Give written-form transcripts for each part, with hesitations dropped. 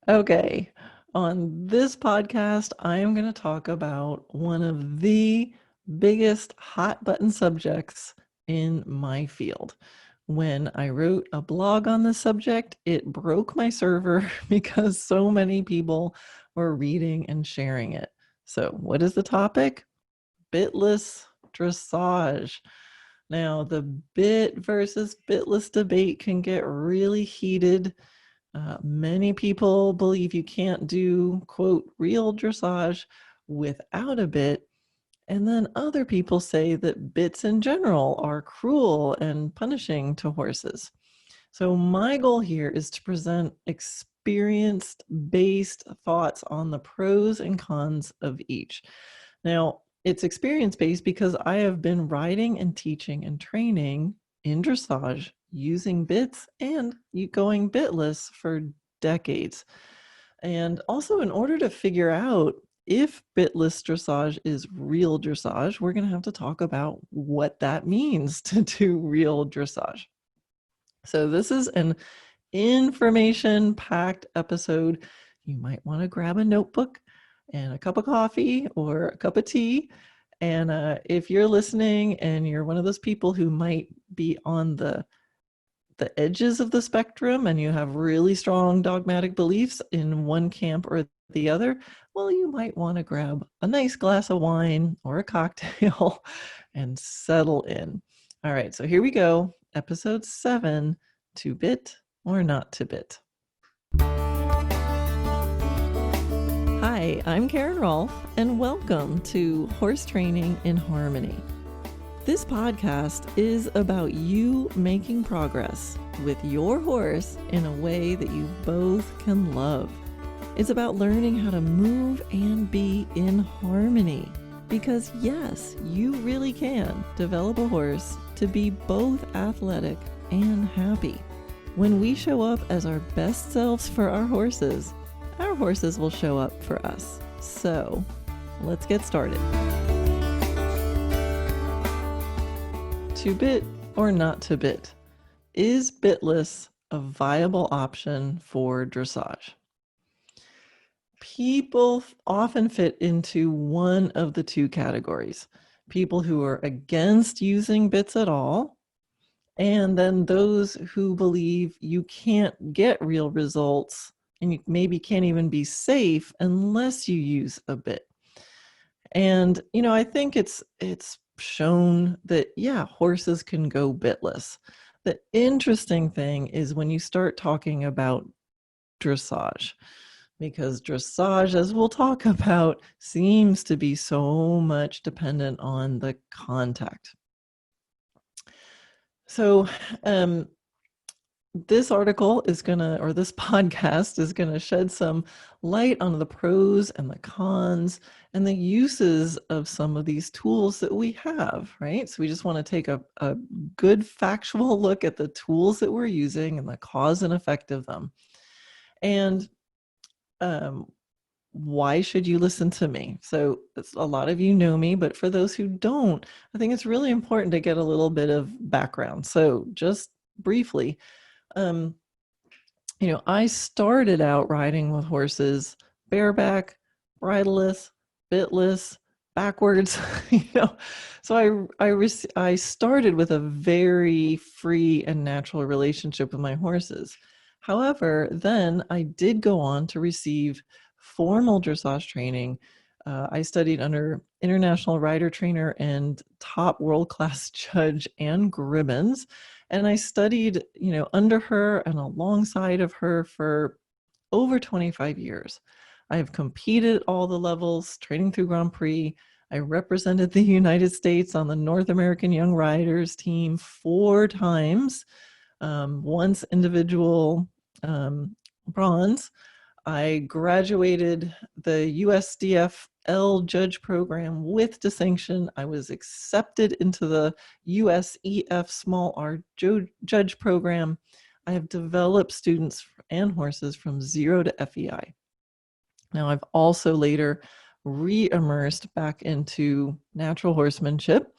Okay, on this podcast, I am going to talk about one of the biggest hot button subjects in my field. When I wrote a blog on this subject, it broke my server because so many people were reading and sharing it. So, what is the topic? Bitless dressage. Now, the bit versus bitless debate can get really heated. Many people believe you can't do, quote, real dressage without a bit. And then other people say that bits in general are cruel and punishing to horses. So, my goal here is to present experienced based thoughts on the pros and cons of each. Now, it's experience based because I have been riding and teaching and training in dressage using bits and going bitless for decades. And also, in order to figure out if bitless dressage is real dressage, we're going to have to talk about what that means to do real dressage. So, this is an information packed episode. You might want to grab a notebook and a cup of coffee or a cup of tea. And if you're listening and you're one of those people who might be on the edges of the spectrum and you have really strong dogmatic beliefs in one camp or the other, well, you might want to grab a nice glass of wine or a cocktail and settle in. All right, so here we go. Episode 7, to bit or not to bit. Hi, I'm Karen Rohlf, and welcome to Horse Training in Harmony. This podcast is about you making progress with your horse in a way that you both can love. It's about learning how to move and be in harmony. Because yes, you really can develop a horse to be both athletic and happy. When we show up as our best selves for our horses will show up for us. So, let's get started. To bit or not to bit? Is bitless a viable option for dressage? People often fit into one of the two categories. People who are against using bits at all, and then those who believe you can't get real results and you maybe can't even be safe unless you use a bit. And, I think it's shown that, yeah, horses can go bitless. The interesting thing is when you start talking about dressage, because dressage, as we'll talk about, seems to be so much dependent on the contact. So, this article is this podcast is gonna shed some light on the pros and the cons and the uses of some of these tools that we have, right? So we just want to take a good factual look at the tools that we're using and the cause and effect of them. And why should you listen to me? So a lot of you know me, but for those who don't, I think it's really important to get a little bit of background. So just briefly, I started out riding with horses bareback, bridleless, bitless, backwards, So I started with a very free and natural relationship with my horses. However, then I did go on to receive formal dressage training. I studied under international rider trainer and top world-class judge Anne Gribbons. And I studied, under her and alongside of her for over 25 years. I have competed at all the levels, training through Grand Prix. I represented the United States on the North American Young Riders team 4 times, once individual bronze. I graduated the USDF-L judge program with distinction. I was accepted into the USEF small R judge program. I have developed students and horses from 0 to FEI. Now, I've also later re-immersed back into natural horsemanship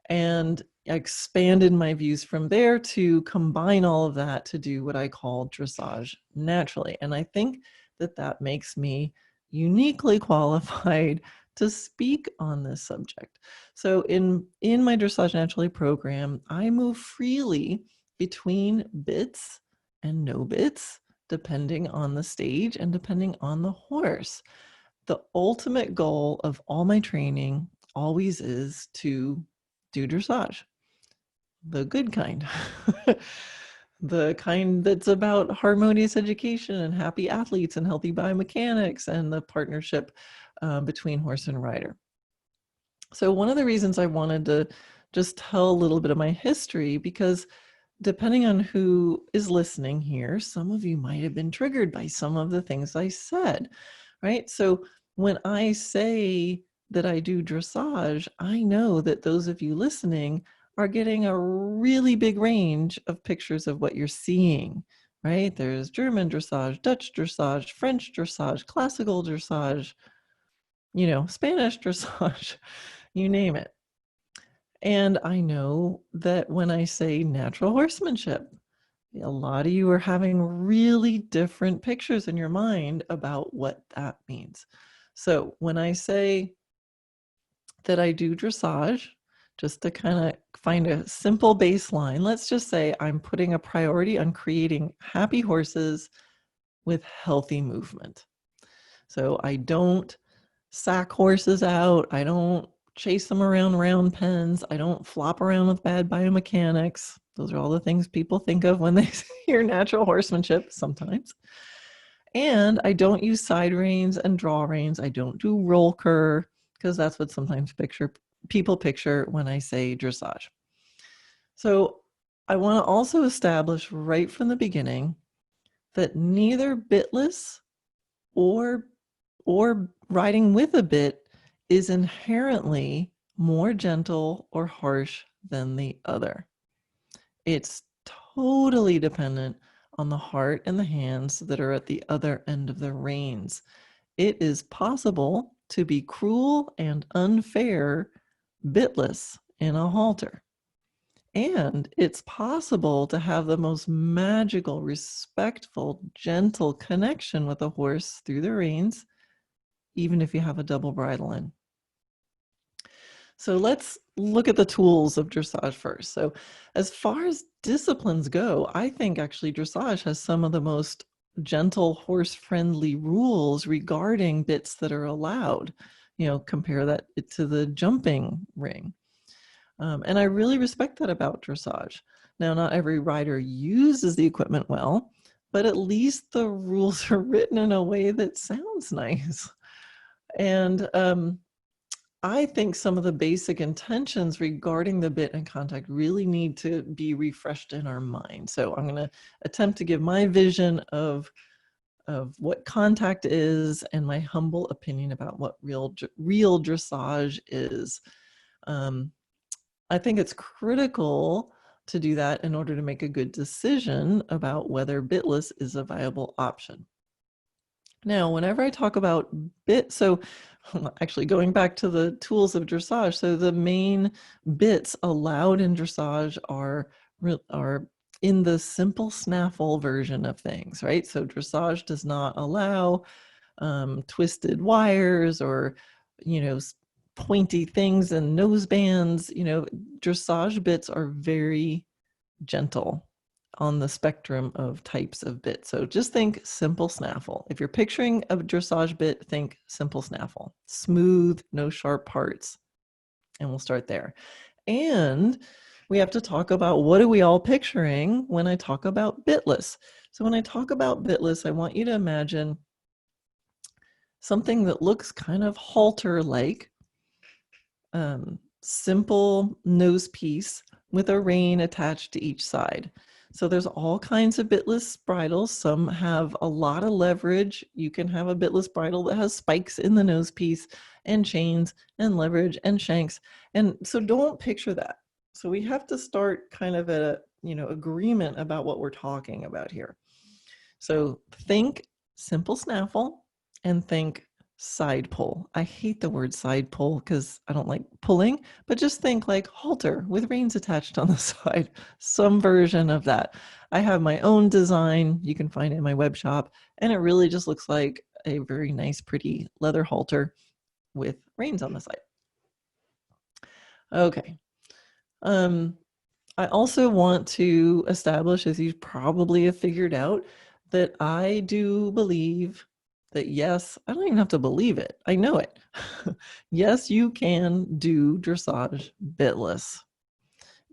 and expanded my views from there to combine all of that to do what I call dressage naturally. And I think that makes me uniquely qualified to speak on this subject. So in my Dressage Naturally program, I move freely between bits and no bits, depending on the stage and depending on the horse. The ultimate goal of all my training always is to do dressage, the good kind. The kind that's about harmonious education and happy athletes and healthy biomechanics and the partnership between horse and rider. So one of the reasons I wanted to just tell a little bit of my history, because depending on who is listening here, some of you might have been triggered by some of the things I said, right? So when I say that I do dressage, I know that those of you listening are getting a really big range of pictures of what you're seeing, right? There's German dressage, Dutch dressage, French dressage, classical dressage, Spanish dressage, you name it. And I know that when I say natural horsemanship, a lot of you are having really different pictures in your mind about what that means. So when I say that I do dressage, just to kind of find a simple baseline, let's just say I'm putting a priority on creating happy horses with healthy movement. So I don't sack horses out. I don't chase them around round pens. I don't flop around with bad biomechanics. Those are all the things people think of when they hear natural horsemanship sometimes. And I don't use side reins and draw reins. I don't do Rohlf, because that's what sometimes people picture when I say dressage. So I want to also establish right from the beginning that neither bitless or riding with a bit is inherently more gentle or harsh than the other. It's totally dependent on the heart and the hands that are at the other end of the reins. It is possible to be cruel and unfair bitless in a halter. And it's possible to have the most magical, respectful, gentle connection with a horse through the reins, even if you have a double bridle in. So let's look at the tools of dressage first. So as far as disciplines go, I think actually dressage has some of the most gentle horse-friendly rules regarding bits that are allowed. Compare that to the jumping ring. And I really respect that about dressage. Now, not every rider uses the equipment well, but at least the rules are written in a way that sounds nice. And I think some of the basic intentions regarding the bit and contact really need to be refreshed in our mind. So I'm going to attempt to give my vision of what contact is and my humble opinion about what real dressage is. I think it's critical to do that in order to make a good decision about whether bitless is a viable option. Now, whenever I talk about so actually going back to the tools of dressage, so the main bits allowed in dressage are in the simple snaffle version of things, right? So dressage does not allow twisted wires or, pointy things and nose bands. Dressage bits are very gentle on the spectrum of types of bits. So just think simple snaffle. If you're picturing a dressage bit, think simple snaffle. Smooth, no sharp parts. And we'll start there. And we have to talk about what are we all picturing when I talk about bitless. So when I talk about bitless, I want you to imagine something that looks kind of halter-like, simple nose piece with a rein attached to each side. So there's all kinds of bitless bridles. Some have a lot of leverage. You can have a bitless bridle that has spikes in the nose piece and chains and leverage and shanks. And so don't picture that. So we have to start kind of at a, agreement about what we're talking about here. So think simple snaffle and think side pull. I hate the word side pull because I don't like pulling, but just think like halter with reins attached on the side, some version of that. I have my own design. You can find it in my web shop, and it really just looks like a very nice, pretty leather halter with reins on the side. Okay. I also want to establish, as you probably have figured out, that I do believe that, yes, I don't even have to believe it. I know it. Yes, you can do dressage bitless.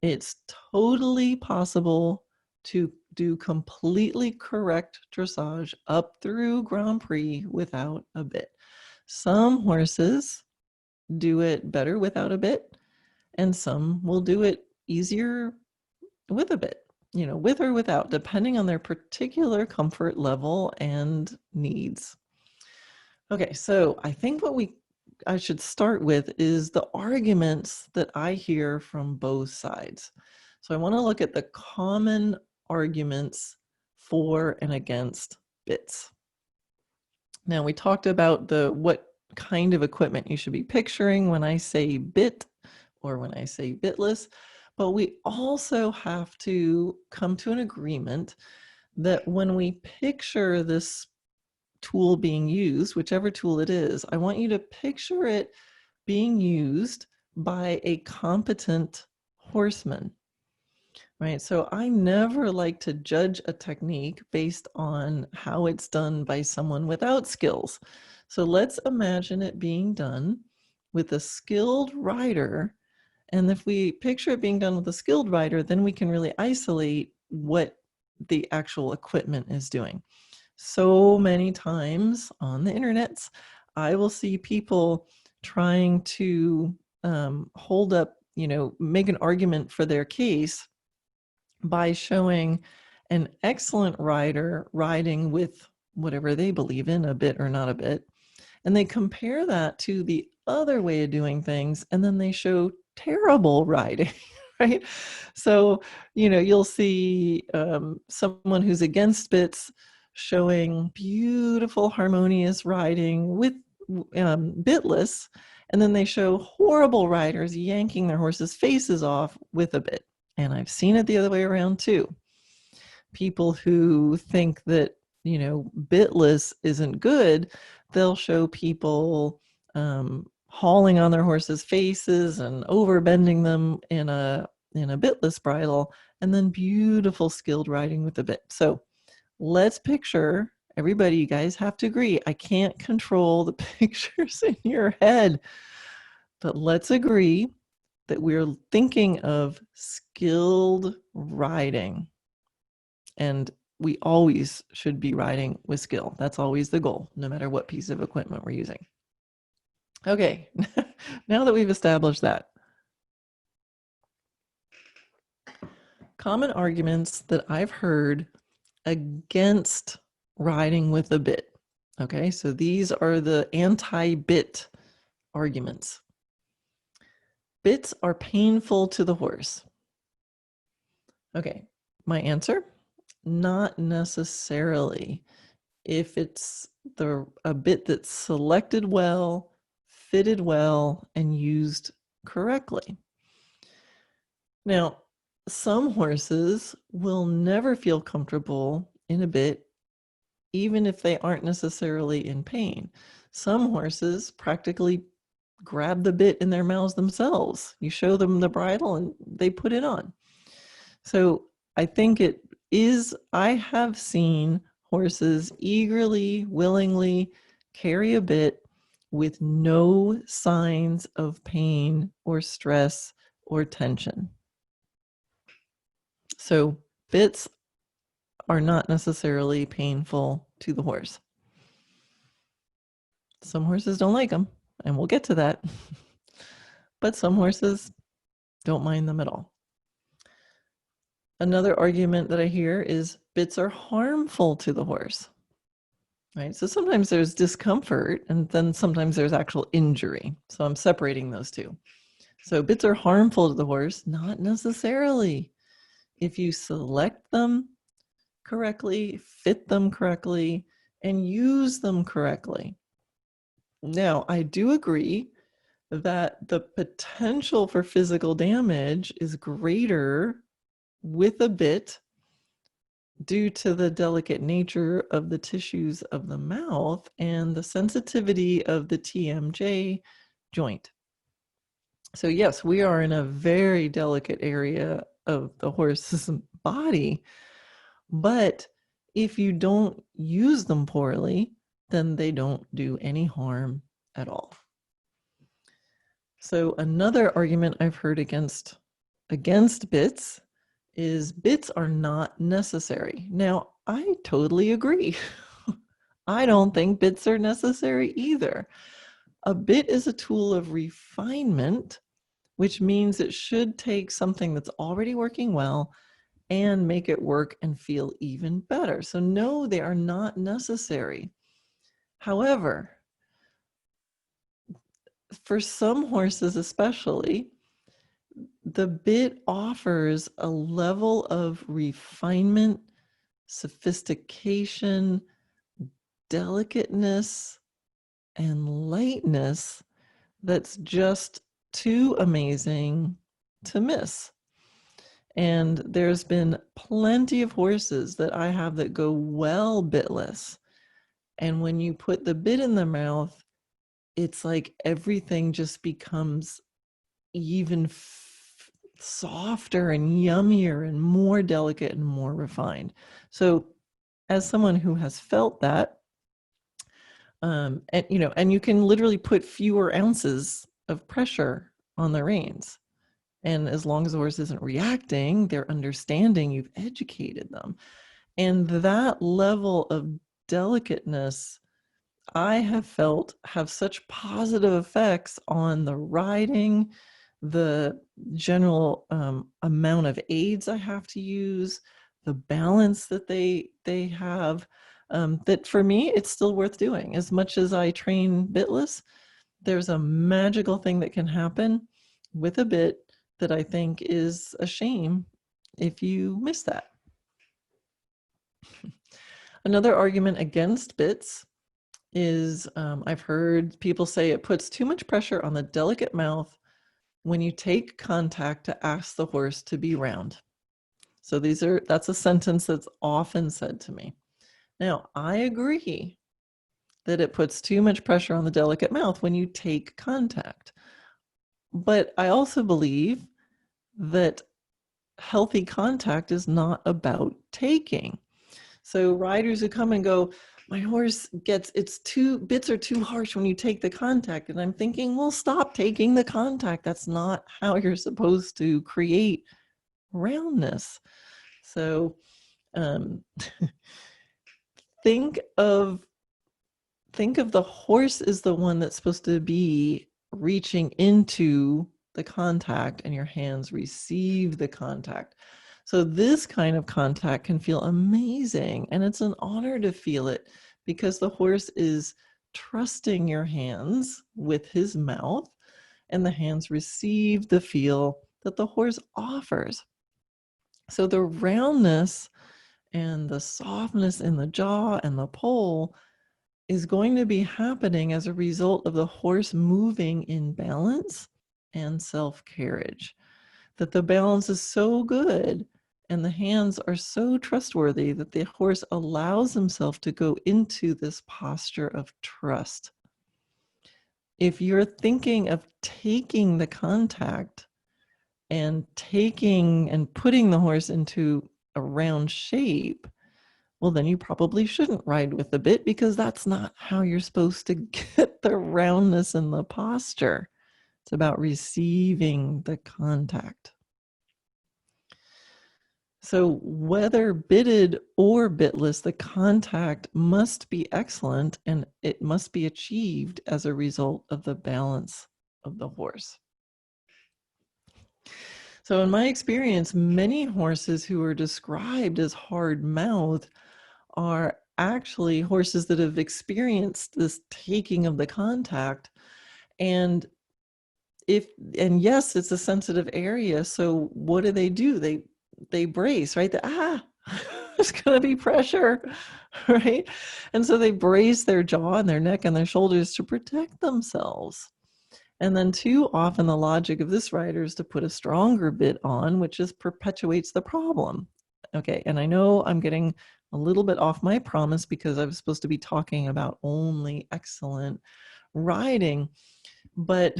It's totally possible to do completely correct dressage up through Grand Prix without a bit. Some horses do it better without a bit, and some will do it easier with a bit, with or without, depending on their particular comfort level and needs. Okay, so I think I should start with is the arguments that I hear from both sides. So I want to look at the common arguments for and against bits. Now, we talked about what kind of equipment you should be picturing when I say bit or when I say bitless, but we also have to come to an agreement that when we picture this tool being used, whichever tool it is, I want you to picture it being used by a competent horseman. Right. So I never like to judge a technique based on how it's done by someone without skills. So let's imagine it being done with a skilled rider. And if we picture it being done with a skilled rider, then we can really isolate what the actual equipment is doing. So many times on the internets, I will see people trying to hold up, make an argument for their case by showing an excellent rider riding with whatever they believe in, a bit or not a bit, and they compare that to the other way of doing things, and then they show terrible riding, right? So, you'll see someone who's against bits showing beautiful, harmonious riding with bitless, and then they show horrible riders yanking their horses' faces off with a bit. And I've seen it the other way around too. People who think that, bitless isn't good, they'll show people hauling on their horses' faces and overbending them in a bitless bridle, and then beautiful skilled riding with the bit. So let's picture, everybody, you guys have to agree, I can't control the pictures in your head, but let's agree that we're thinking of skilled riding. And we always should be riding with skill. That's always the goal, no matter what piece of equipment we're using. Okay, now that we've established that, common arguments that I've heard against riding with a bit. Okay, so these are the anti-bit arguments. Bits are painful to the horse. Okay, my answer? Not necessarily. If it's a bit that's selected well, fitted well, and used correctly. Now, some horses will never feel comfortable in a bit, even if they aren't necessarily in pain. Some horses practically grab the bit in their mouths themselves. You show them the bridle and they put it on. So I think I have seen horses eagerly, willingly carry a bit with no signs of pain or stress or tension. So bits are not necessarily painful to the horse. Some horses don't like them, and we'll get to that. But some horses don't mind them at all. Another argument that I hear is bits are harmful to the horse. Right? So sometimes there's discomfort, and then sometimes there's actual injury. So I'm separating those two. So bits are harmful to the horse, not necessarily. If you select them correctly, fit them correctly, and use them correctly. Now, I do agree that the potential for physical damage is greater with a bit due to the delicate nature of the tissues of the mouth and the sensitivity of the TMJ joint. So yes, we are in a very delicate area of the horse's body, but if you don't use them poorly, then they don't do any harm at all. So another argument I've heard against bits is bits are not necessary. Now, I totally agree. I don't think bits are necessary either. A bit is a tool of refinement, which means it should take something that's already working well and make it work and feel even better. So no, they are not necessary. However, for some horses especially, the bit offers a level of refinement, sophistication, delicateness, and lightness that's just too amazing to miss. And there's been plenty of horses that I have that go well bitless. And when you put the bit in the mouth, it's like everything just becomes even softer and yummier and more delicate and more refined. So as someone who has felt that, and you can literally put fewer ounces of pressure on the reins. And as long as the horse isn't reacting, they're understanding, you've educated them. And that level of delicateness, I have felt, have such positive effects on the riding, the general amount of aids I have to use, the balance that they have, that for me, it's still worth doing. As much as I train bitless, there's a magical thing that can happen with a bit that I think is a shame if you miss that. Another argument against bits is I've heard people say it puts too much pressure on the delicate mouth when you take contact to ask the horse to be round. So that's a sentence that's often said to me. Now, I agree that it puts too much pressure on the delicate mouth when you take contact. But I also believe that healthy contact is not about taking. So riders who come and go, my horse bits are too harsh when you take the contact. And I'm thinking, well, stop taking the contact. That's not how you're supposed to create roundness. So think of the horse is the one that's supposed to be reaching into the contact and your hands receive the contact. So this kind of contact can feel amazing, and it's an honor to feel it because the horse is trusting your hands with his mouth, and the hands receive the feel that the horse offers. So the roundness and the softness in the jaw and the poll is going to be happening as a result of the horse moving in balance and self-carriage. That the balance is so good and the hands are so trustworthy that the horse allows himself to go into this posture of trust. If you're thinking of taking the contact and taking and putting the horse into a round shape, well, then you probably shouldn't ride with the bit because that's not how you're supposed to get the roundness in the posture. It's about receiving the contact. So whether bitted or bitless, the contact must be excellent and it must be achieved as a result of the balance of the horse. So in my experience, many horses who are described as hard-mouthed are actually horses that have experienced this taking of the contact. And yes, it's a sensitive area. So what do? They brace, right? there's going to be pressure, right? And so they brace their jaw and their neck and their shoulders to protect themselves. And then too often the logic of this rider is to put a stronger bit on, which just perpetuates the problem. Okay, and I know I'm getting a little bit off my promise because I was supposed to be talking about only excellent riding, but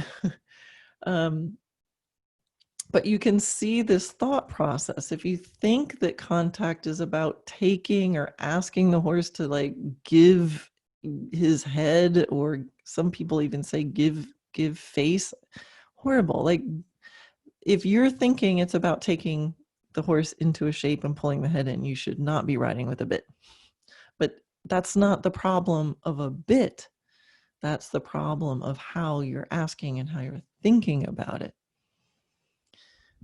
but you can see this thought process. If you think that contact is about taking or asking the horse to like give his head, or some people even say give face, horrible. Like if you're thinking it's about taking the horse into a shape and pulling the head in, you should not be riding with a bit. But that's not the problem of a bit. That's the problem of how you're asking and how you're thinking about it.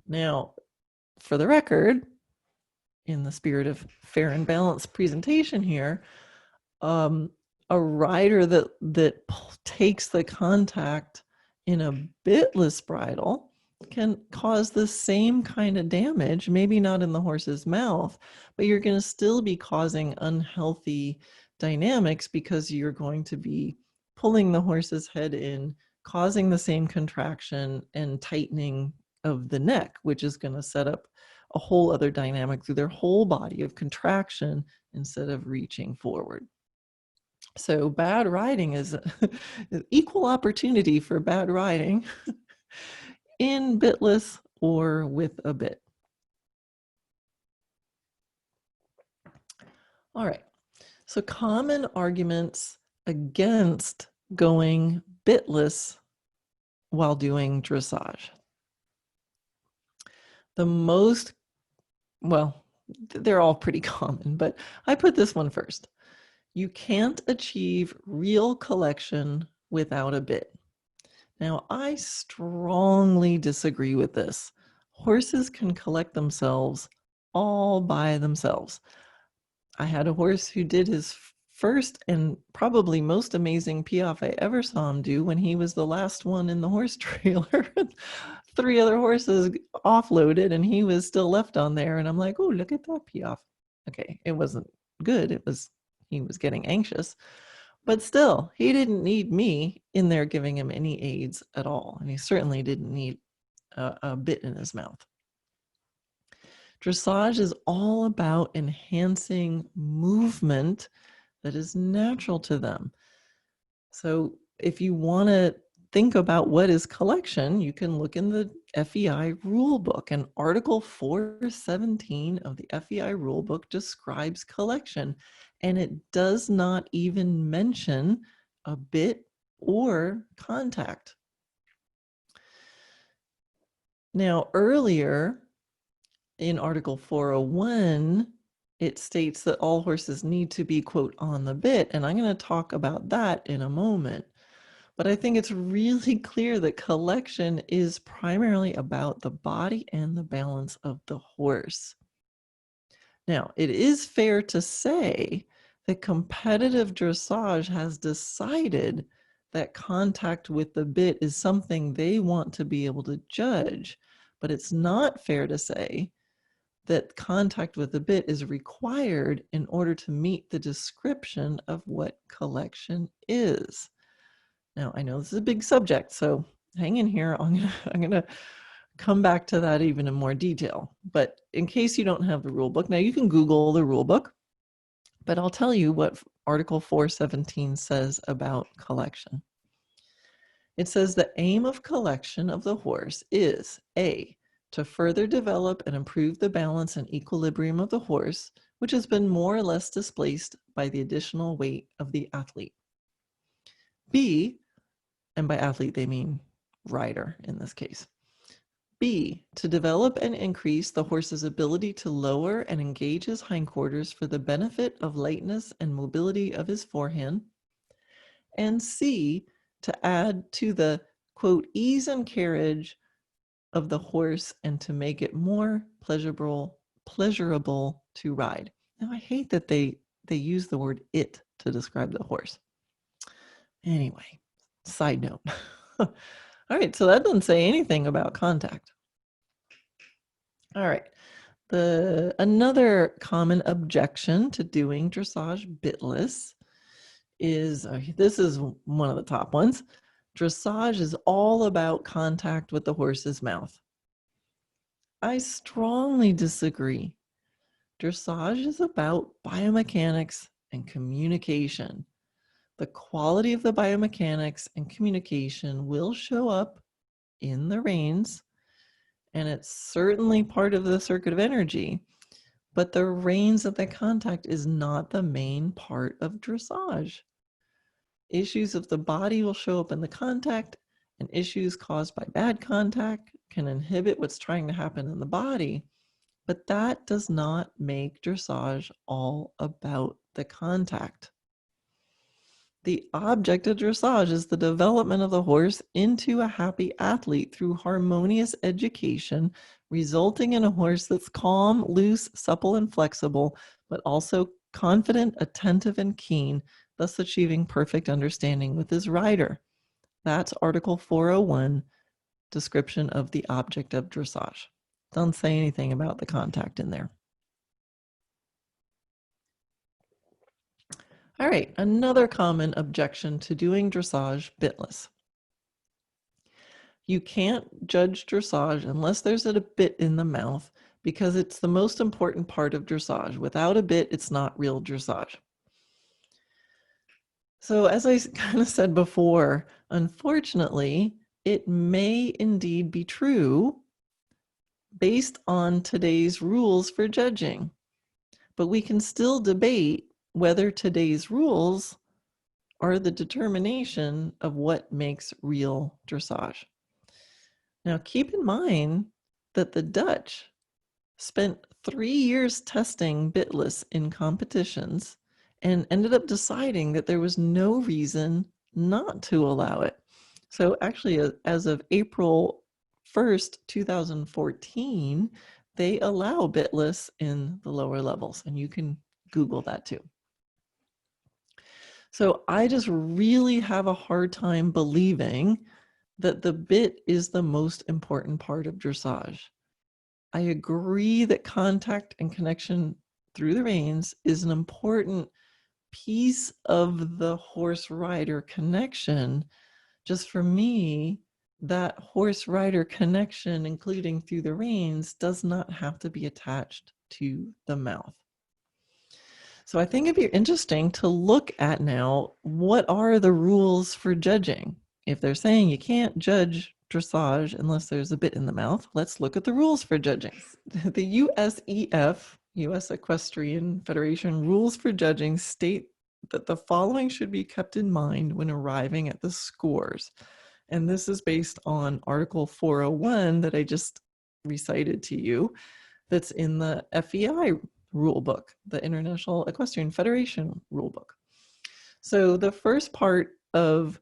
Now, for the record, in the spirit of fair and balanced presentation here, a rider that takes the contact in a bitless bridle can cause the same kind of damage, maybe not in the horse's mouth, but you're going to still be causing unhealthy dynamics because you're going to be pulling the horse's head in, causing the same contraction and tightening of the neck, which is going to set up a whole other dynamic through their whole body of contraction instead of reaching forward. So bad riding is equal opportunity for bad riding in bitless or with a bit. All right, so common arguments against going bitless while doing dressage. The most, well, they're all pretty common, but I put this one first. You can't achieve real collection without a bit. Now, I strongly disagree with this. Horses can collect themselves all by themselves. I had a horse who did his first and probably most amazing piaffe I ever saw him do when he was the last one in the horse trailer. 3 other horses offloaded and he was still left on there. And I'm like, oh, look at that piaffe. Okay, it wasn't good. He was getting anxious. But still, he didn't need me in there giving him any aids at all. And he certainly didn't need a bit in his mouth. Dressage is all about enhancing movement that is natural to them. So if you want to think about what is collection, you can look in the FEI rule book, and Article 417 of the FEI rule book describes collection, and it does not even mention a bit or contact. Now, earlier in Article 401, it states that all horses need to be, quote, on the bit, and I'm going to talk about that in a moment. But I think it's really clear that collection is primarily about the body and the balance of the horse. Now, it is fair to say that competitive dressage has decided that contact with the bit is something they want to be able to judge, but it's not fair to say that contact with the bit is required in order to meet the description of what collection is. Now, I know this is a big subject, so hang in here. I'm gonna come back to that even in more detail. But in case you don't have the rule book, now you can Google the rule book, but I'll tell you what Article 417 says about collection. It says the aim of collection of the horse is A, to further develop and improve the balance and equilibrium of the horse, which has been more or less displaced by the additional weight of the athlete. B, and by athlete they mean rider in this case. B, to develop and increase the horse's ability to lower and engage his hindquarters for the benefit of lightness and mobility of his forehand. And C, to add to the, quote, ease and carriage of the horse and to make it more pleasurable to ride. Now, I hate that they use the word it to describe the horse. Anyway, side note. All right, so that doesn't say anything about contact. All right, Another common objection to doing dressage bitless is, this is one of the top ones. Dressage is all about contact with the horse's mouth. I strongly disagree. Dressage is about biomechanics and communication. The quality of the biomechanics and communication will show up in the reins, and it's certainly part of the circuit of energy, but the reins of the contact is not the main part of dressage. Issues of the body will show up in the contact, and issues caused by bad contact can inhibit what's trying to happen in the body, but that does not make dressage all about the contact. The object of dressage is the development of the horse into a happy athlete through harmonious education, resulting in a horse that's calm, loose, supple, and flexible, but also confident, attentive, and keen, thus achieving perfect understanding with his rider. That's Article 401, description of the object of dressage. Don't say anything about the contact in there. All right, another common objection to doing dressage bitless. You can't judge dressage unless there's a bit in the mouth, because it's the most important part of dressage. Without a bit, it's not real dressage. So as I kind of said before, unfortunately, it may indeed be true based on today's rules for judging, but we can still debate whether today's rules are the determination of what makes real dressage. Now, keep in mind that the Dutch spent 3 years testing bitless in competitions and ended up deciding that there was no reason not to allow it. So actually, as of April 1st, 2014, they allow bitless in the lower levels, and you can Google that too. So I just really have a hard time believing that the bit is the most important part of dressage. I agree that contact and connection through the reins is an important piece of the horse-rider connection. Just for me, that horse-rider connection, including through the reins, does not have to be attached to the mouth. So I think it'd be interesting to look at now, what are the rules for judging? If they're saying you can't judge dressage unless there's a bit in the mouth, let's look at the rules for judging. The USEF, U.S. Equestrian Federation rules for judging state that the following should be kept in mind when arriving at the scores. And this is based on Article 401 that I just recited to you, that's in the FEI rulebook, the International Equestrian Federation rulebook. So the first part of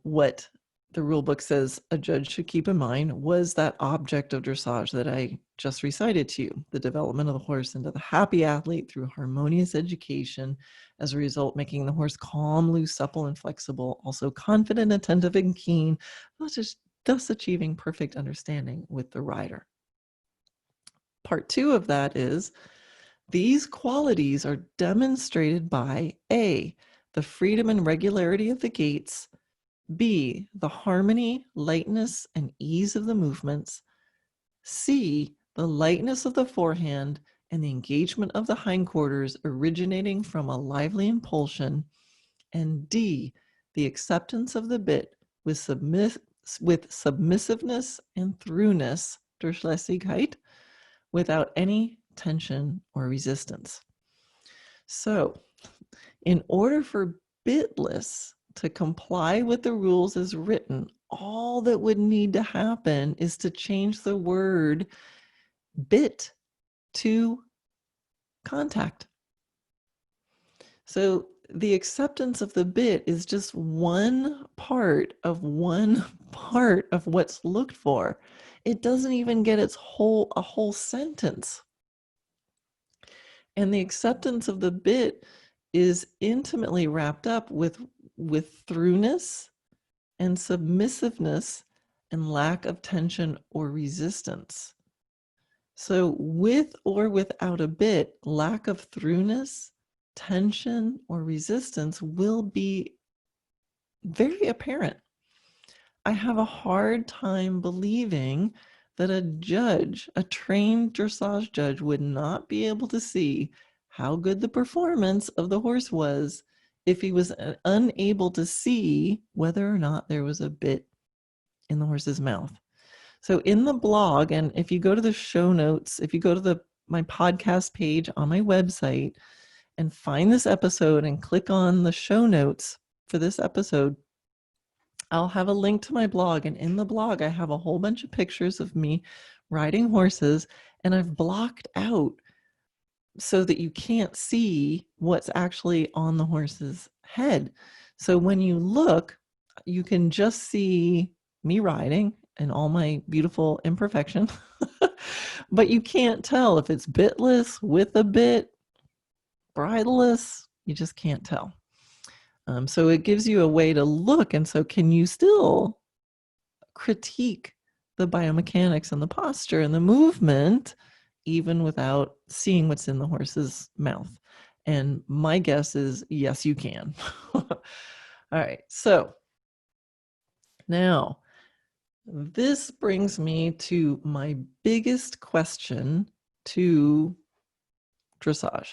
what the rulebook says a judge should keep in mind was that object of dressage that I just recited to you, the development of the horse into the happy athlete through harmonious education, as a result making the horse calm, loose, supple, and flexible, also confident, attentive, and keen, thus achieving perfect understanding with the rider. Part 2 of that is, these qualities are demonstrated by A, the freedom and regularity of the gaits, B, the harmony, lightness, and ease of the movements, C, the lightness of the forehand and the engagement of the hindquarters originating from a lively impulsion, and D, the acceptance of the bit with submissiveness and throughness, Durchlässigkeit, without any tension or resistance. So, in order for bitless to comply with the rules as written, all that would need to happen is to change the word bit to contact. So the acceptance of the bit is just one part of what's looked for. It doesn't even get a whole sentence. And the acceptance of the bit is intimately wrapped up with throughness and submissiveness and lack of tension or resistance. So with or without a bit, lack of throughness, tension, or resistance will be very apparent. I have a hard time believing that a judge, a trained dressage judge, would not be able to see how good the performance of the horse was if he was unable to see whether or not there was a bit in the horse's mouth. So in the blog, and if you go to the show notes, if you go to my podcast page on my website and find this episode and click on the show notes for this episode, I'll have a link to my blog. And in the blog, I have a whole bunch of pictures of me riding horses, and I've blocked out so that you can't see what's actually on the horse's head. So when you look, you can just see me riding and all my beautiful imperfection, but you can't tell if it's bitless, with a bit, bridleless. You just can't tell. So it gives you a way to look. And so can you still critique the biomechanics and the posture and the movement even without seeing what's in the horse's mouth? And my guess is yes, you can. All right. So now this brings me to my biggest question to dressage.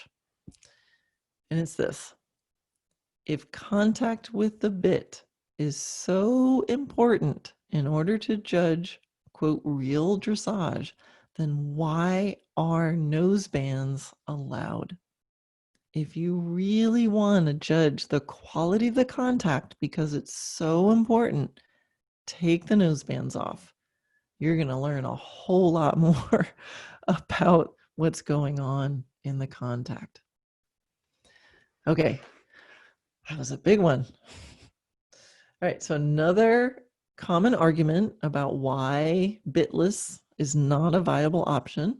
And it's this: if contact with the bit is so important in order to judge, quote, real dressage, then why are nose bands allowed? If you really want to judge the quality of the contact because it's so important, take the nose bands off. You're going to learn a whole lot more about what's going on in the contact. Okay, that was a big one. All right, so another common argument about why bitless is not a viable option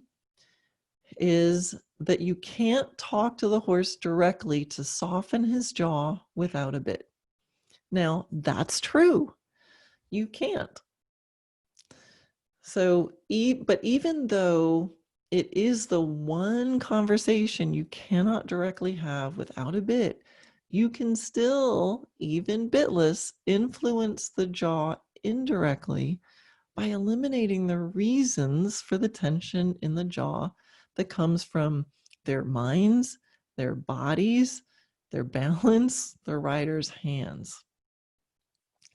is that you can't talk to the horse directly to soften his jaw without a bit. Now, that's true. You can't. So, but even though it is the one conversation you cannot directly have without a bit, you can still, even bitless, influence the jaw indirectly by eliminating the reasons for the tension in the jaw that comes from their minds, their bodies, their balance, the rider's hands.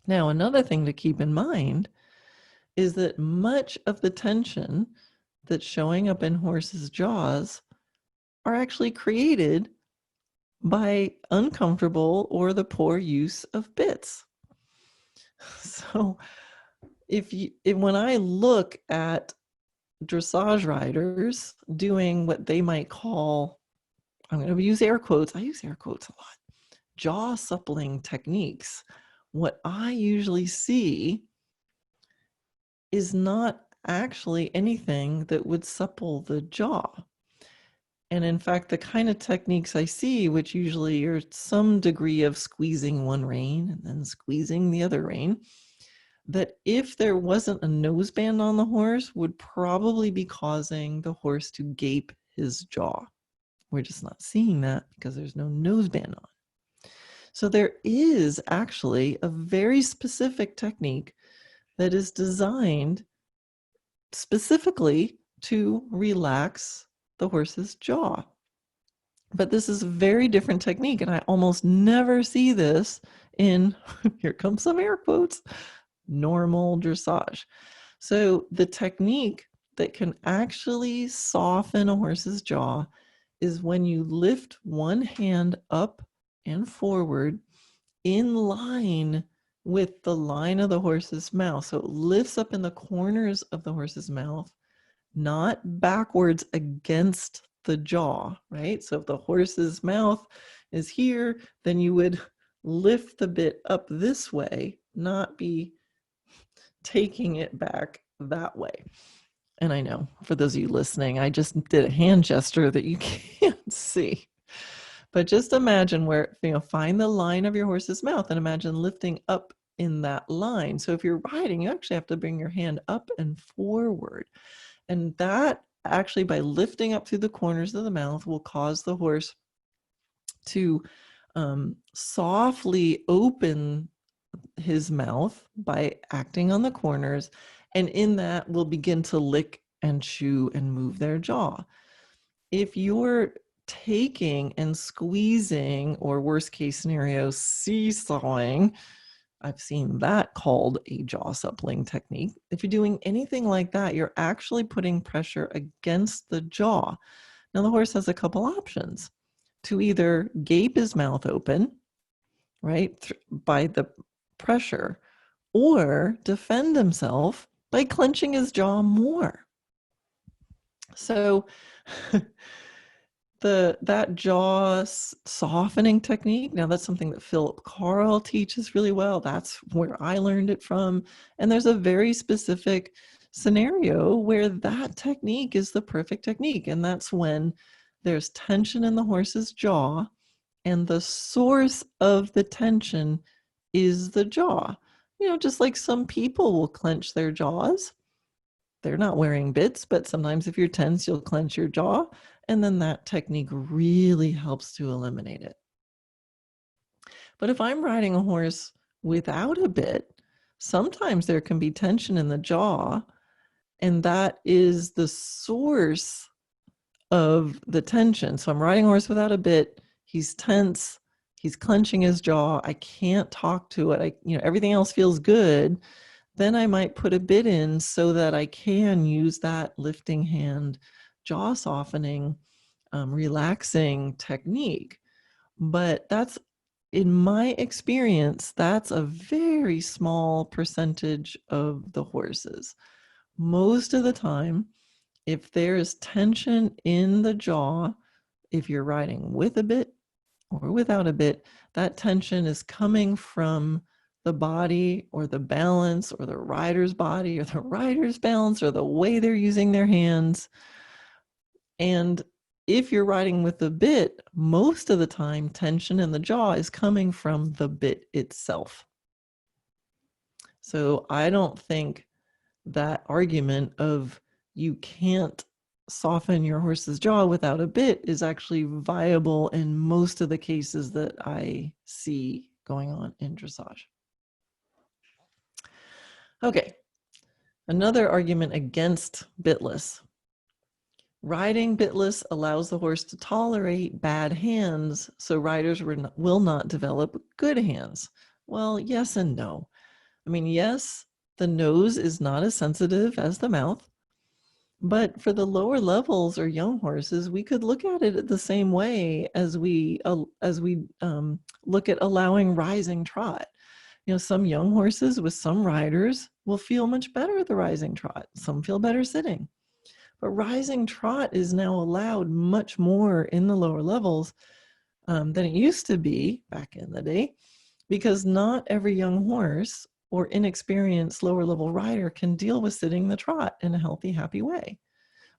Now, another thing to keep in mind is that much of the tension that's showing up in horses' jaws are actually created by uncomfortable or the poor use of bits. So when I look at dressage riders doing what they might call, I'm going to use air quotes, I use air quotes a lot, jaw suppling techniques, what I usually see is not actually anything that would supple the jaw. And in fact, the kind of techniques I see, which usually are some degree of squeezing one rein and then squeezing the other rein, that if there wasn't a noseband on the horse, would probably be causing the horse to gape his jaw. We're just not seeing that because there's no noseband on. So there is actually a very specific technique that is designed specifically to relax the horse's jaw. But this is a very different technique, and I almost never see this in, here comes some air quotes, normal dressage. So the technique that can actually soften a horse's jaw is when you lift one hand up and forward in line with the line of the horse's mouth. So it lifts up in the corners of the horse's mouth, not backwards against the jaw, right? So if the horse's mouth is here, then you would lift the bit up this way, not be taking it back that way. And I know for those of you listening, I just did a hand gesture that you can't see. But just imagine where, find the line of your horse's mouth and imagine lifting up in that line. So if you're riding, you actually have to bring your hand up and forward. And that actually, by lifting up through the corners of the mouth, will cause the horse to softly open his mouth by acting on the corners, and in that will begin to lick and chew and move their jaw. If you're taking and squeezing, or worst case scenario, seesawing, I've seen that called a jaw suppling technique. If you're doing anything like that, you're actually putting pressure against the jaw. Now, the horse has a couple options: to either gape his mouth open, right, by the pressure, or defend himself by clenching his jaw more. So that jaw softening technique, now that's something that Philip Carl teaches really well. That's where I learned it from. And there's a very specific scenario where that technique is the perfect technique. And that's when there's tension in the horse's jaw, and the source of the tension is the jaw. Just like some people will clench their jaws. They're not wearing bits, but sometimes if you're tense, you'll clench your jaw, and then that technique really helps to eliminate it. But if I'm riding a horse without a bit, sometimes there can be tension in the jaw, and that is the source of the tension. So I'm riding a horse without a bit, he's tense, he's clenching his jaw, I can't talk to it, everything else feels good. Then I might put a bit in so that I can use that lifting hand, jaw softening, relaxing technique. But that's, in my experience, that's a very small percentage of the horses. Most of the time, if there's tension in the jaw, if you're riding with a bit or without a bit, that tension is coming from the body, or the balance, or the rider's body, or the rider's balance, or the way they're using their hands. And if you're riding with a bit, most of the time, tension in the jaw is coming from the bit itself. So I don't think that argument of you can't soften your horse's jaw without a bit is actually viable in most of the cases that I see going on in dressage. Okay, another argument against bitless. Riding bitless allows the horse to tolerate bad hands, so riders will not develop good hands. Well, yes and no. Yes, the nose is not as sensitive as the mouth, but for the lower levels or young horses, we could look at it the same way as we look at allowing rising trot. Some young horses with some riders will feel much better at the rising trot. Some feel better sitting. But rising trot is now allowed much more in the lower levels than it used to be back in the day, because not every young horse or inexperienced lower level rider can deal with sitting the trot in a healthy, happy way.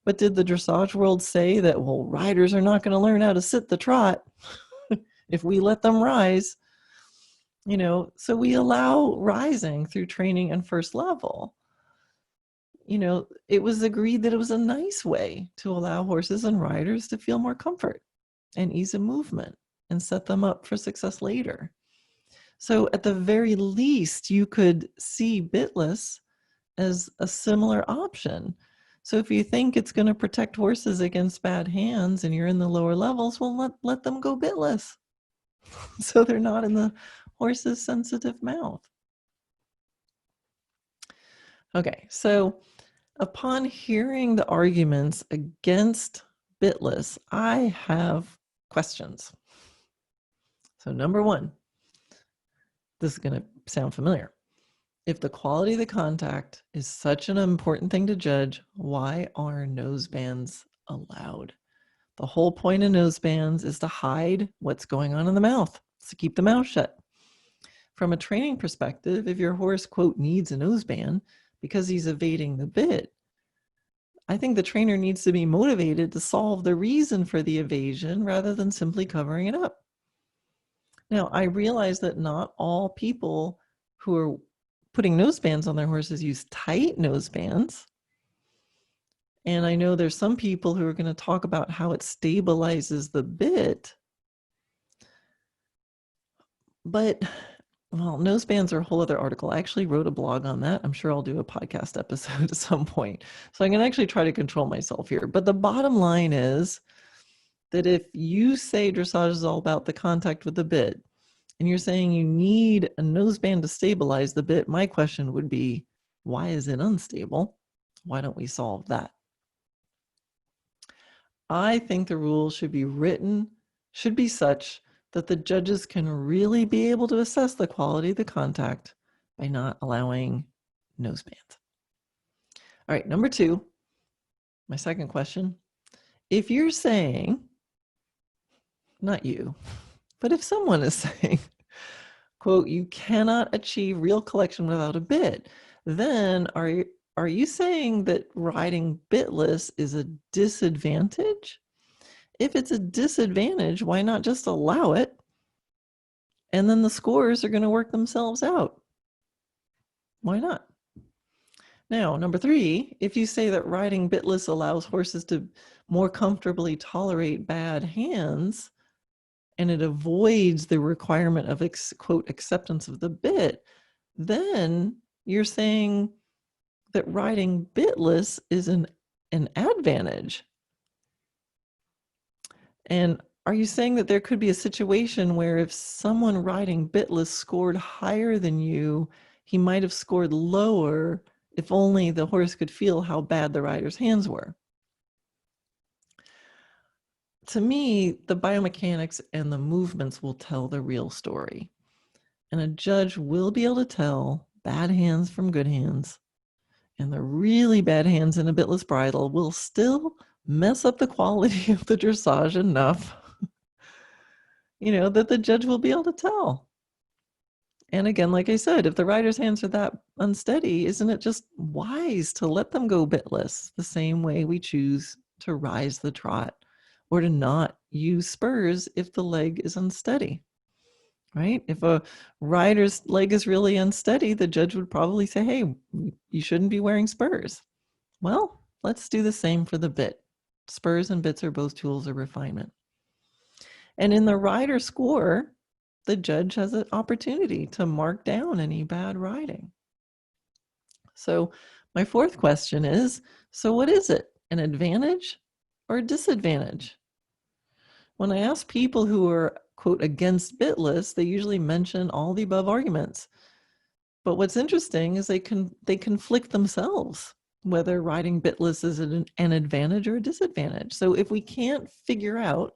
But did the dressage world say that, well, riders are not going to learn how to sit the trot if we let them rise? So we allow rising through training and first level. It was agreed that it was a nice way to allow horses and riders to feel more comfort and ease of movement and set them up for success later. So at the very least, you could see bitless as a similar option. So if you think it's going to protect horses against bad hands and you're in the lower levels, well, let them go bitless. So they're not in the horse's sensitive mouth. Okay, so upon hearing the arguments against bitless, I have questions. So number one, this is going to sound familiar. If the quality of the contact is such an important thing to judge, why are nosebands allowed? The whole point of nosebands is to hide what's going on in the mouth, to keep the mouth shut. From a training perspective, if your horse, quote, needs a noseband because he's evading the bit, I think the trainer needs to be motivated to solve the reason for the evasion rather than simply covering it up. Now, I realize that not all people who are putting nosebands on their horses use tight nosebands. And I know there's some people who are going to talk about how it stabilizes the bit. But, well, nosebands are a whole other article. I actually wrote a blog on that. I'm sure I'll do a podcast episode at some point. So I'm going to actually try to control myself here. But the bottom line is that if you say dressage is all about the contact with the bit, and you're saying you need a noseband to stabilize the bit, my question would be, why is it unstable? Why don't we solve that? I think the rules should be such that the judges can really be able to assess the quality of the contact by not allowing nosebands. All right, number 2, my second question. If you're saying, not you, but if someone is saying, quote, you cannot achieve real collection without a bit, then are you saying that riding bitless is a disadvantage? If it's a disadvantage, why not just allow it? And then the scores are going to work themselves out. Why not? Now, number 3, if you say that riding bitless allows horses to more comfortably tolerate bad hands, and it avoids the requirement of, quote, acceptance of the bit, then you're saying that riding bitless is an advantage. And are you saying that there could be a situation where if someone riding bitless scored higher than you, he might have scored lower if only the horse could feel how bad the rider's hands were? To me, the biomechanics and the movements will tell the real story. And a judge will be able to tell bad hands from good hands. And the really bad hands in a bitless bridle will still mess up the quality of the dressage enough, that the judge will be able to tell. And again, like I said, if the rider's hands are that unsteady, isn't it just wise to let them go bitless the same way we choose to rise the trot or to not use spurs if the leg is unsteady, right? If a rider's leg is really unsteady, the judge would probably say, hey, you shouldn't be wearing spurs. Well, let's do the same for the bit. Spurs and bits are both tools of refinement. And in the rider score, the judge has an opportunity to mark down any bad riding. So my 4th question is, so what is it? An advantage or a disadvantage? When I ask people who are, quote, against bitless, they usually mention all the above arguments. But what's interesting is they conflict themselves, whether riding bitless is an advantage or a disadvantage. So if we can't figure out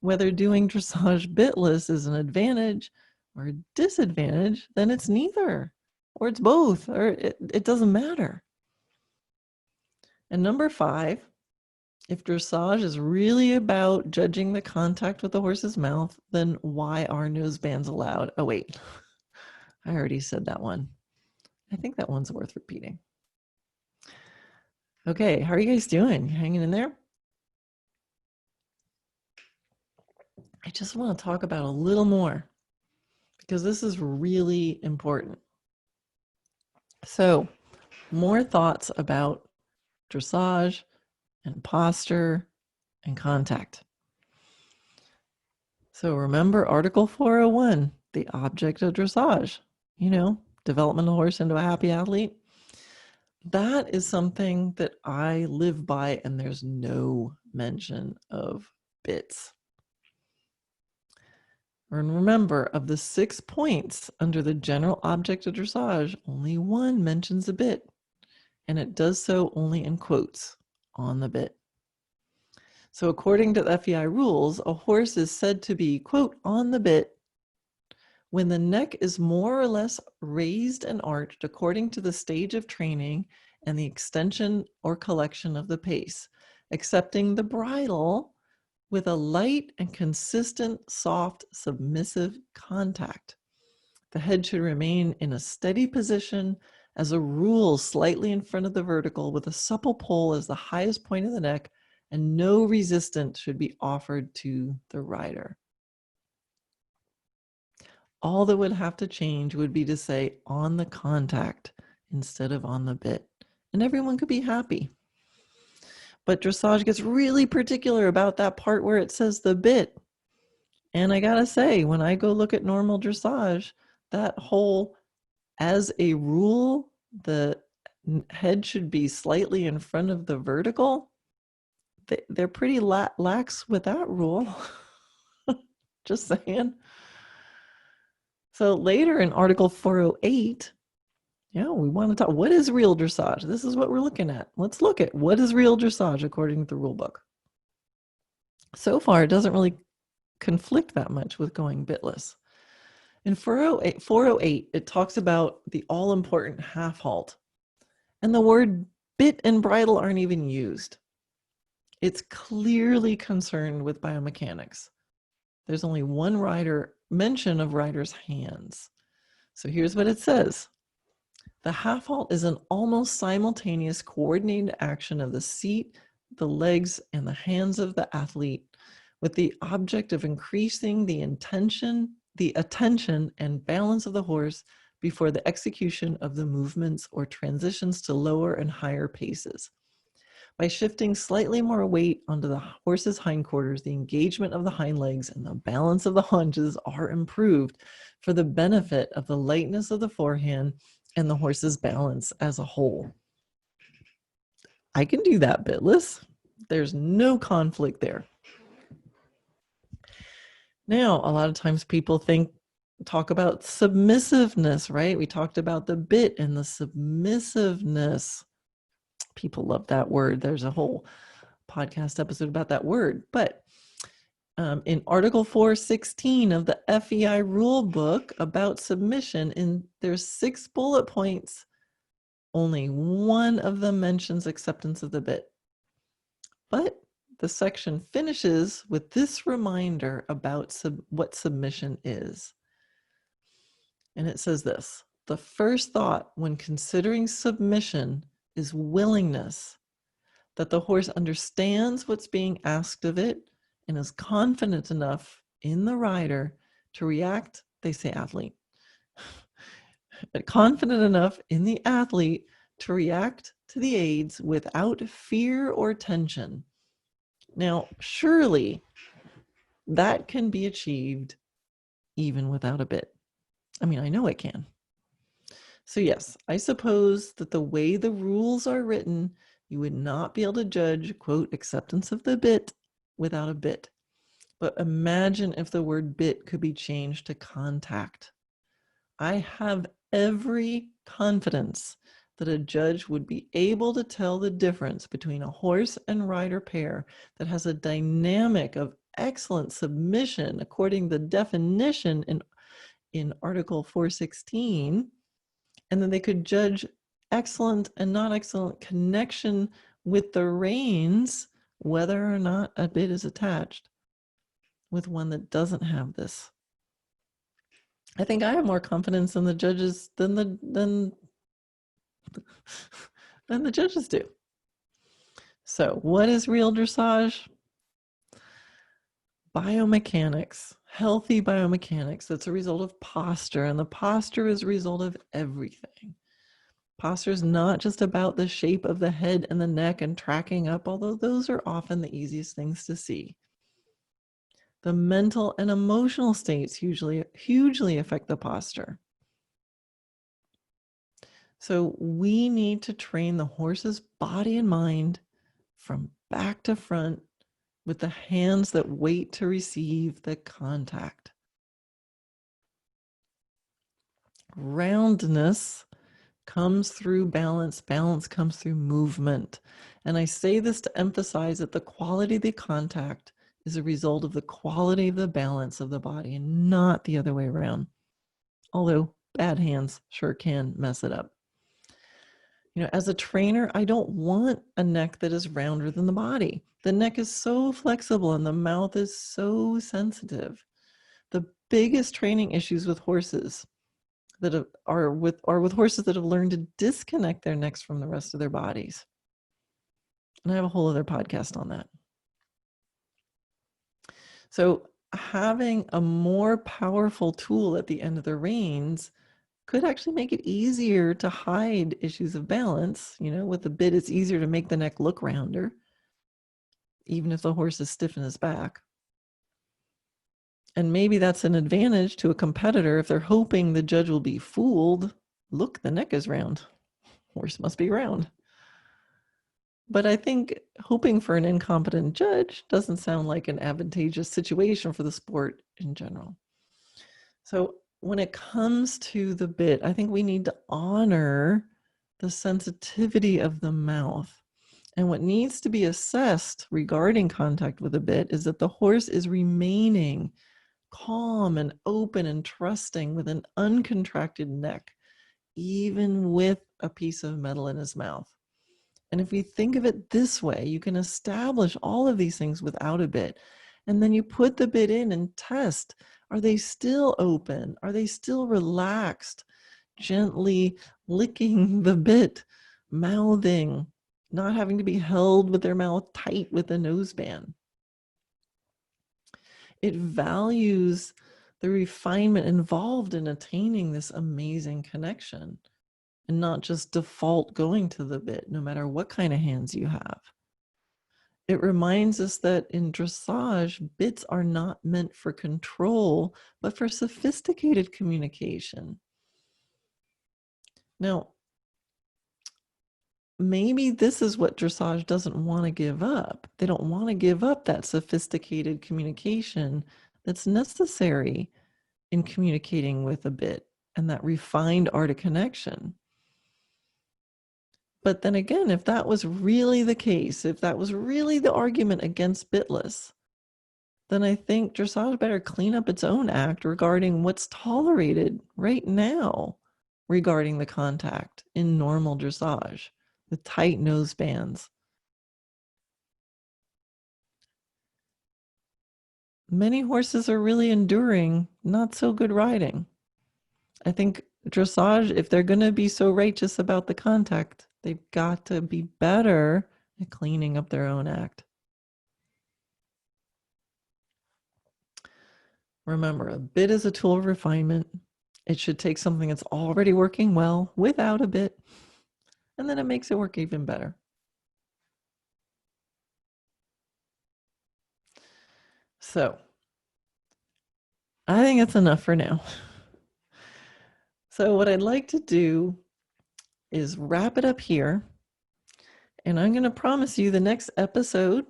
whether doing dressage bitless is an advantage or a disadvantage, then it's neither, or it's both, or it doesn't matter. And number 5, if dressage is really about judging the contact with the horse's mouth, then why are nosebands allowed? Oh, wait, I already said that one. I think that one's worth repeating. Okay, how are you guys doing? Hanging in there? I just want to talk about a little more because this is really important. So, more thoughts about dressage and posture and contact. So remember Article 401, the object of dressage, development of the horse into a happy athlete. That is something that I live by, and there's no mention of bits. And remember, of the 6 points under the general object of dressage, only 1 mentions a bit, and it does so only in quotes on the bit. So according to the FEI rules, a horse is said to be, quote, on the bit when the neck is more or less raised and arched according to the stage of training and the extension or collection of the pace, excepting the bridle with a light and consistent, soft, submissive contact. The head should remain in a steady position, as a rule slightly in front of the vertical, with a supple pole as the highest point of the neck, and no resistance should be offered to the rider. All that would have to change would be to say on the contact instead of on the bit, and everyone could be happy. But dressage gets really particular about that part where it says the bit. And I gotta say, when I go look at normal dressage, that whole, as a rule, the head should be slightly in front of the vertical. They're pretty lax with that rule. Just saying. So later in Article 408, we want to talk, what is real dressage? This is what we're looking at. Let's look at what is real dressage according to the rule book. So far, it doesn't really conflict that much with going bitless. In 408, it talks about the all-important half halt. And the word bit and bridle aren't even used. It's clearly concerned with biomechanics. There's only one mention of rider's hands. So here's what it says. The half halt is an almost simultaneous coordinated action of the seat, the legs, and the hands of the athlete with the object of increasing the attention and balance of the horse before the execution of the movements or transitions to lower and higher paces. By shifting slightly more weight onto the horse's hindquarters, the engagement of the hind legs and the balance of the haunches are improved for the benefit of the lightness of the forehand and the horse's balance as a whole. I can do that bitless. There's no conflict there. Now, a lot of times people talk about submissiveness, right? We talked about the bit and the submissiveness. People love that word. There's a whole podcast episode about that word. But in Article 416 of the FEI rule book about submission, there's 6 bullet points. Only one of them mentions acceptance of the bit. But the section finishes with this reminder about what submission is. And it says this: the first thought when considering submission is willingness, that the horse understands what's being asked of it and is confident enough in the rider to react, they say athlete, confident enough in the athlete to react to the aids without fear or tension. Now, surely that can be achieved even without a bit. I mean, I know it can. So yes, I suppose that the way the rules are written, you would not be able to judge, quote, acceptance of the bit without a bit. But imagine if the word bit could be changed to contact. I have every confidence that a judge would be able to tell the difference between a horse and rider pair that has a dynamic of excellent submission according to the definition in Article 416, and then they could judge excellent and not excellent connection with the reins, whether or not a bit is attached, with one that doesn't have this. I think I have more confidence in the judges than the judges do. So what is real dressage? Biomechanics, healthy biomechanics. That's a result of posture, and the posture is a result of everything. Posture is not just about the shape of the head and the neck and tracking up, although those are often the easiest things to see. The mental and emotional states hugely affect the posture. So we need to train the horse's body and mind from back to front with the hands that wait to receive the contact. Roundness comes through balance. Balance comes through movement. And I say this to emphasize that the quality of the contact is a result of the quality of the balance of the body and not the other way around. Although bad hands sure can mess it up. You know, as a trainer, I don't want a neck that is rounder than the body. The neck is so flexible and the mouth is so sensitive. The biggest training issues with horses that are with horses that have learned to disconnect their necks from the rest of their bodies. And I have a whole other podcast on that. So having a more powerful tool at the end of the reins could actually make it easier to hide issues of balance. You know, with the bit, it's easier to make the neck look rounder. even if the horse is stiff in his back. And maybe that's an advantage to a competitor if they're hoping the judge will be fooled. Look, the neck is round. Horse must be round. But I think hoping for an incompetent judge doesn't sound like an advantageous situation for the sport in general. So when it comes to the bit, I think we need to honor the sensitivity of the mouth. And what needs to be assessed regarding contact with a bit is that the horse is remaining calm and open and trusting with an uncontracted neck, even with a piece of metal in his mouth. And if we think of it this way, you can establish all of these things without a bit. And then you put the bit in and test. Are they still open? Are they still relaxed? Gently licking the bit, mouthing, not having to be held with their mouth tight with a noseband. It values the refinement involved in attaining this amazing connection and not just default going to the bit, no matter what kind of hands you have. It reminds us that in dressage, bits are not meant for control, but for sophisticated communication. Now, maybe this is what dressage doesn't want to give up. They don't want to give up that sophisticated communication that's necessary in communicating with a bit and that refined art of connection. But then again, if that was really the case, if that was really the argument against bitless, then I think dressage better clean up its own act regarding what's tolerated right now regarding the contact in normal dressage, the tight nose bands. Many horses are really enduring not so good riding. I think dressage, if they're going to be so righteous about the contact, they've got to be better at cleaning up their own act. Remember, a bit is a tool of refinement. It should take something that's already working well without a bit, and then it makes it work even better. So, I think that's enough for now. So what I'd like to do is wrap it up here. And I'm going to promise you the next episode,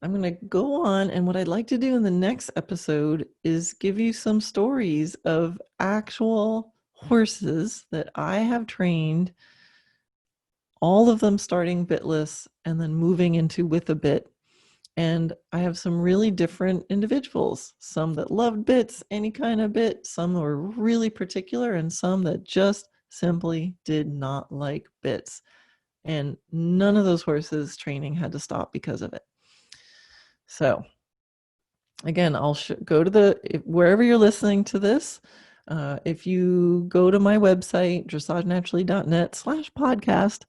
I'm going to go on. And what I'd like to do in the next episode is give you some stories of actual horses that I have trained, all of them starting bitless and then moving into with a bit. And I have some really different individuals, some that loved bits, any kind of bit, some were really particular, and some that just simply did not like bits. And none of those horses' training had to stop because of it. So again, I'll go to wherever you're listening to this. If you go to my website, dressagenaturally.net/podcast,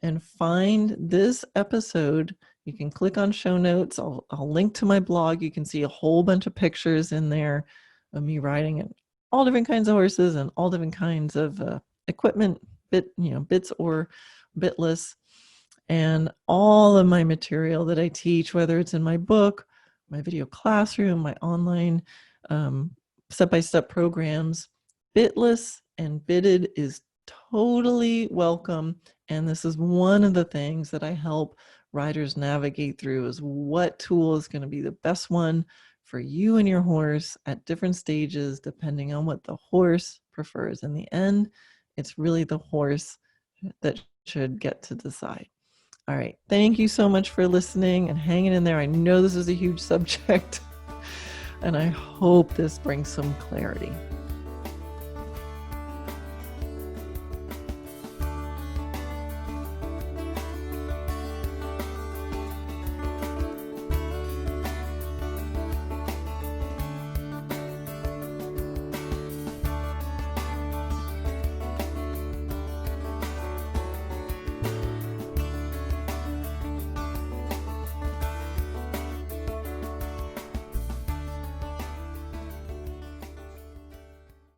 and find this episode, you can click on show notes. I'll link to my blog. You can see a whole bunch of pictures in there of me riding all different kinds of horses and all different kinds of equipment, bits or bitless, and all of my material that I teach, whether it's in my book, my video classroom, my online step-by-step programs. Bitless and bitted is totally welcome. And this is one of the things that I help riders navigate through, is what tool is going to be the best one for you and your horse at different stages, depending on what the horse prefers. In the end, it's really the horse that should get to decide. All right. Thank you so much for listening and hanging in there. I know this is a huge subject, and I hope this brings some clarity.